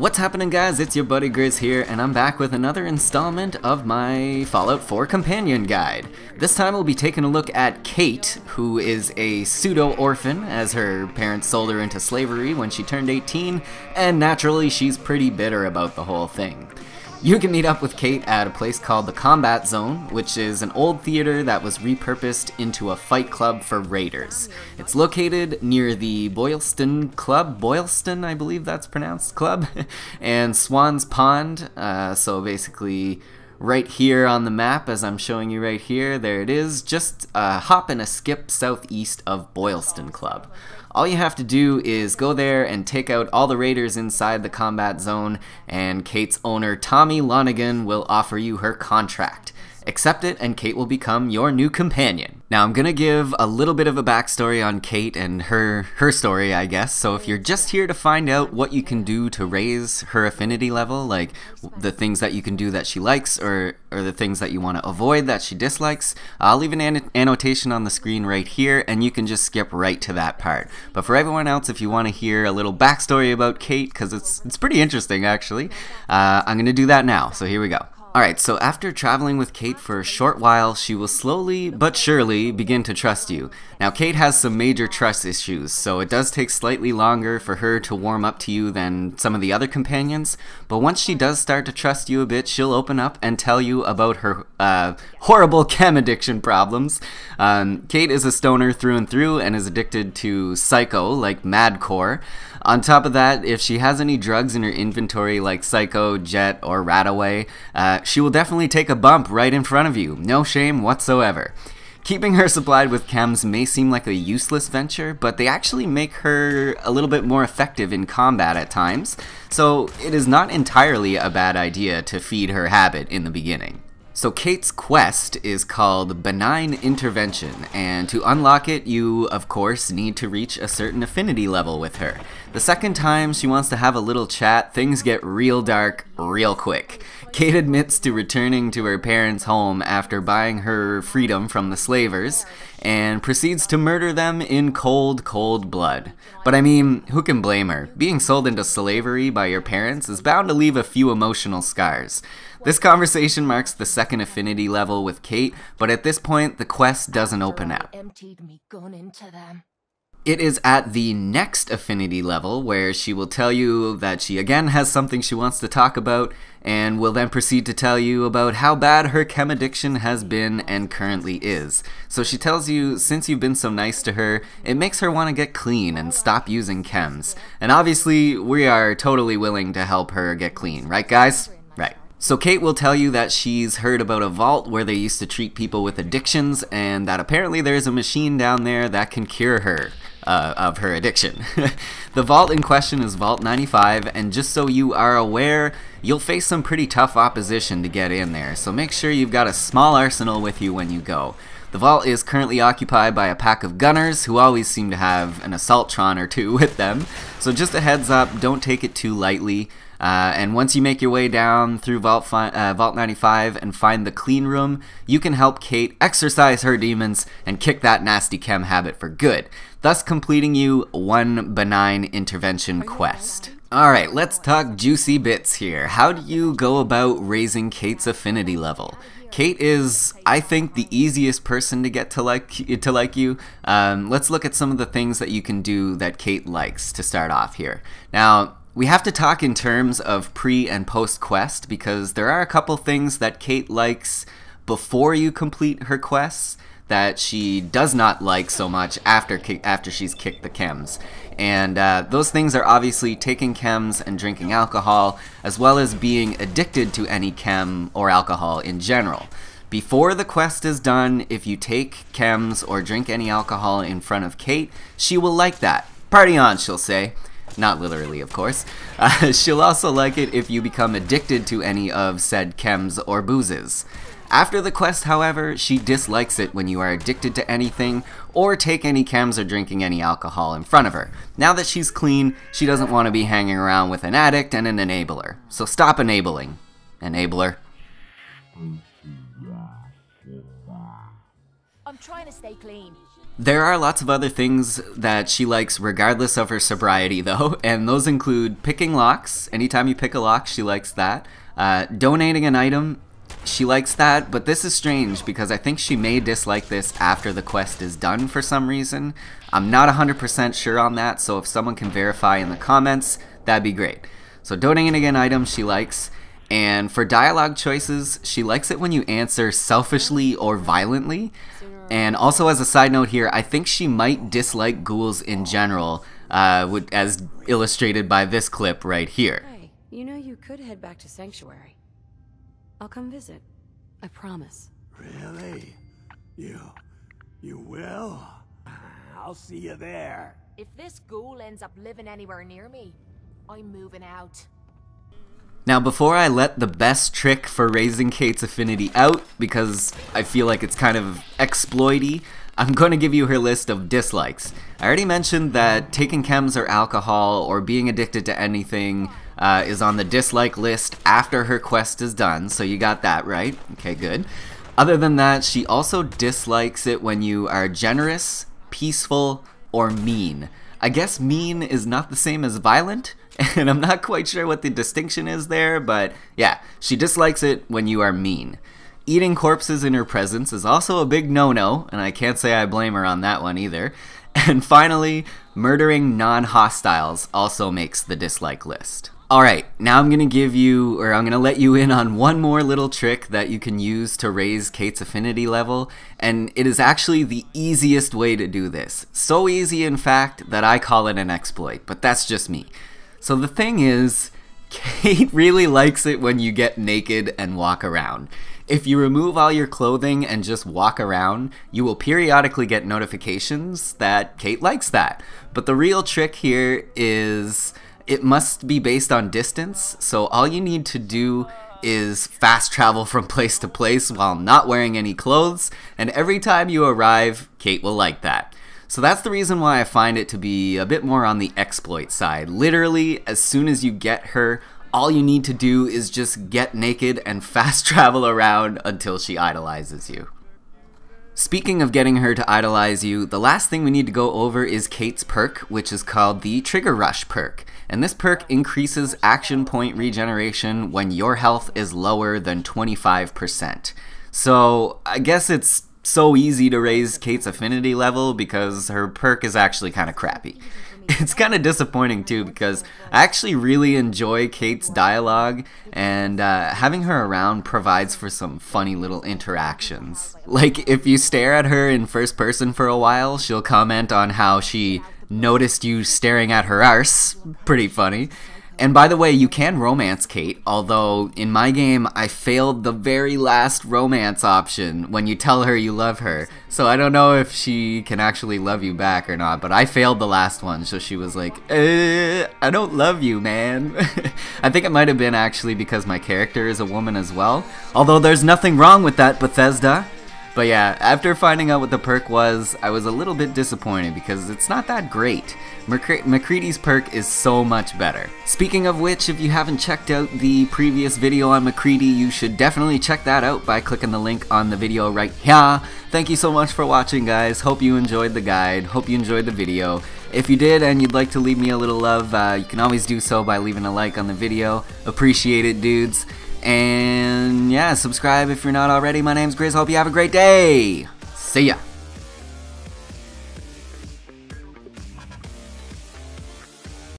What's happening, guys? It's your buddy Grizz here, and I'm back with another installment of my Fallout 4 companion guide. This time we'll be taking a look at Cait, who is a pseudo-orphan, as her parents sold her into slavery when she turned 18, and naturally she's pretty bitter about the whole thing. You can meet up with Cait at a place called the Combat Zone, which is an old theater that was repurposed into a fight club for raiders. It's located near the Boylston Club, Boylston I believe that's pronounced, club, and Swan's Pond, so basically right here on the map as I'm showing you right here, there it is, just a hop and a skip southeast of Boylston Club. All you have to do is go there and take out all the raiders inside the combat zone, and Cait's owner, Tommy Lonigan, will offer you her contract. Accept it and Cait will become your new companion. Now I'm gonna give a little bit of a backstory on Cait and her story, I guess, so if you're just here to find out what you can do to raise her affinity level, like the things that you can do that she likes or the things that you want to avoid that she dislikes, I'll leave an annotation on the screen right here and you can just skip right to that part. But for everyone else, if you want to hear a little backstory about Cait, because it's pretty interesting actually, I'm gonna do that now, so here we go. Alright, so after traveling with Cait for a short while, she will slowly but surely begin to trust you. Now, Cait has some major trust issues, so it does take slightly longer for her to warm up to you than some of the other companions, but once she does start to trust you a bit, she'll open up and tell you about her horrible chem addiction problems. Cait is a stoner through and through and is addicted to Psycho, like Madcore. On top of that, if she has any drugs in her inventory like Psycho, Jet, or Rataway, she will definitely take a bump right in front of you, no shame whatsoever. Keeping her supplied with chems may seem like a useless venture, but they actually make her a little bit more effective in combat at times, so it is not entirely a bad idea to feed her habit in the beginning. So Cait's quest is called Benign Intervention, and to unlock it, you, of course, need to reach a certain affinity level with her. The second time she wants to have a little chat, things get real dark real quick. Cait admits to returning to her parents' home after buying her freedom from the slavers, and proceeds to murder them in cold, cold blood. But I mean, who can blame her? Being sold into slavery by your parents is bound to leave a few emotional scars. This conversation marks the second affinity level with Cait, but at this point, the quest doesn't open up. It is at the next affinity level where she will tell you that she again has something she wants to talk about, and will then proceed to tell you about how bad her chem addiction has been and currently is. So she tells you since you've been so nice to her, it makes her want to get clean and stop using chems. And obviously, we are totally willing to help her get clean, right guys? Right. So Cait will tell you that she's heard about a vault where they used to treat people with addictions, and that apparently there's a machine down there that can cure her of her addiction. The vault in question is Vault 95, and just so you are aware, you'll face some pretty tough opposition to get in there, so make sure you've got a small arsenal with you when you go. The vault is currently occupied by a pack of gunners who always seem to have an assaultron or two with them, so just a heads up, don't take it too lightly. And once you make your way down through Vault 95 and find the clean room, you can help Cait exorcise her demons and kick that nasty chem habit for good, thus completing you one Benign Intervention quest. Alright, let's talk juicy bits here. How do you go about raising Cait's affinity level? Cait is, I think, the easiest person to get to like you. Let's look at some of the things that you can do that Cait likes to start off here. Now, we have to talk in terms of pre and post quest because there are a couple things that Cait likes before you complete her quests that she does not like so much after she's kicked the chems. And those things are obviously taking chems and drinking alcohol, as well as being addicted to any chem or alcohol in general. Before the quest is done, if you take chems or drink any alcohol in front of Cait, she will like that. Party on, she'll say. Not literally, of course. She'll also like it if you become addicted to any of said chems or boozes. After the quest, however, she dislikes it when you are addicted to anything or take any chems or drinking any alcohol in front of her. Now that she's clean, she doesn't want to be hanging around with an addict and an enabler. So stop enabling. Enabler. I'm trying to stay clean. There are lots of other things that she likes regardless of her sobriety though, and those include picking locks. Anytime you pick a lock, she likes that. Donating an item, she likes that, but this is strange because I think she may dislike this after the quest is done for some reason. I'm not 100% sure on that, so if someone can verify in the comments, that'd be great. So donating an item she likes, and for dialogue choices, she likes it when you answer selfishly or violently. And also as a side note here, I think she might dislike ghouls in general, as illustrated by this clip right here. Hey, you know you could head back to Sanctuary. I'll come visit. I promise. Really? You will? I'll see you there. If this ghoul ends up living anywhere near me, I'm moving out. Now before I let the best trick for raising Cait's affinity out, because I feel like it's kind of exploity, I'm going to give you her list of dislikes. I already mentioned that taking chems or alcohol or being addicted to anything is on the dislike list after her quest is done, so you got that right. Okay, good. Other than that, she also dislikes it when you are generous, peaceful, or mean. I guess mean is not the same as violent, and I'm not quite sure what the distinction is there, but yeah, she dislikes it when you are mean. Eating corpses in her presence is also a big no-no, and I can't say I blame her on that one either. And finally, murdering non-hostiles also makes the dislike list. Alright, now I'm gonna let you in on one more little trick that you can use to raise Cait's affinity level, and it is actually the easiest way to do this. So easy, in fact, that I call it an exploit, but that's just me. So the thing is, Cait really likes it when you get naked and walk around. If you remove all your clothing and just walk around, you will periodically get notifications that Cait likes that. But the real trick here is it must be based on distance, so all you need to do is fast travel from place to place while not wearing any clothes, and every time you arrive, Cait will like that. So that's the reason why I find it to be a bit more on the exploit side. Literally, as soon as you get her, all you need to do is just get naked and fast travel around until she idolizes you. Speaking of getting her to idolize you, the last thing we need to go over is Cait's perk, which is called the Trigger Rush perk. And this perk increases action point regeneration when your health is lower than 25%. So I guess it's so easy to raise Cait's affinity level because her perk is actually kind of crappy. It's kind of disappointing too because I actually really enjoy Cait's dialogue, and having her around provides for some funny little interactions. Like if you stare at her in first person for a while, she'll comment on how she noticed you staring at her arse. Pretty funny. And by the way, you can romance Cait, although in my game I failed the very last romance option when you tell her you love her. So I don't know if she can actually love you back or not, but I failed the last one, so she was like, I don't love you, man. I think it might have been actually because my character is a woman as well, although there's nothing wrong with that, Bethesda. But yeah, after finding out what the perk was, I was a little bit disappointed because it's not that great. MACCREADY's perk is so much better. Speaking of which, if you haven't checked out the previous video on MACCREADY, you should definitely check that out by clicking the link on the video right here. Thank you so much for watching, guys. Hope you enjoyed the guide. Hope you enjoyed the video. If you did and you'd like to leave me a little love, you can always do so by leaving a like on the video. Appreciate it, dudes. And yeah, subscribe if you're not already. My name's Grizz. Hope you have a great day. See ya.